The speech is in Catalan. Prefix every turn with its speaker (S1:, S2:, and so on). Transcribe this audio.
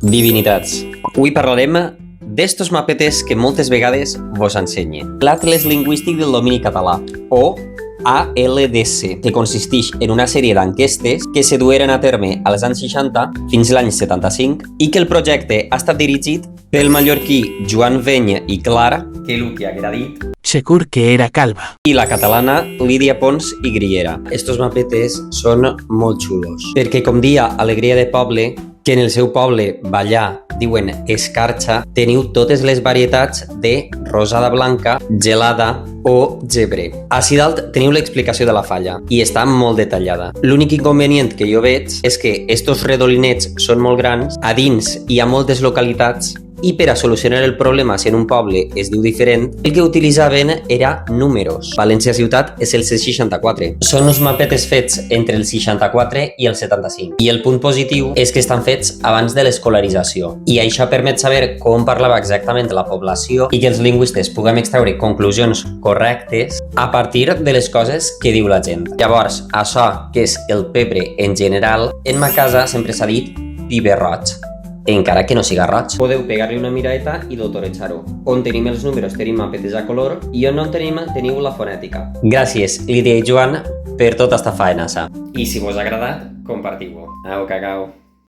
S1: Divinitats. Avui parlarem d'estos mapetes que moltes vegades vos ensenye. L'Atles Lingüístic del Domini Català, o ALDC, que consisteix en una sèrie d'enquestes que se dueren a terme als anys 60 fins l'any 75 i que el projecte ha estat dirigit pel mallorquí Joan Venya i Clara, que el que haguera dit,
S2: Segur que era calva.
S1: i la catalana Lídia Pons i Griera. Estos mapetes són molt xulos, perquè com dia Alegria de Poble, que en el seu poble ballar diuen escarxa, teniu totes les varietats de rosada blanca, gelada o gebre. Ací dalt teniu l'explicació de la falla i està molt detallada. L'únic inconvenient que jo veig és que estos redolinets són molt grans, a dins hi ha moltes localitats i per a solucionar el problema si en un poble es diu diferent, el que utilitzaven era números. València Ciutat és el C64. Són uns mapetes fets entre el 64 i el 75. I el punt positiu és que estan fets abans de l'escolarització. I això permet saber com parlava exactament la població i que els lingüistes puguem extraure conclusions correctes a partir de les coses que diu la gent. Llavors, això, que és el pebre en general, en ma casa sempre s'ha dit pibe roig, encara que no siga roig. Podeu pegar-li una miradeta i d'autorejar-ho. On tenim els números tenim mapetes a color i on no en tenim teniu la fonètica. Gràcies, Lídia i Joan, per tota esta faenassa. I si vos ha agradat, compartiu-ho. Au, cacau.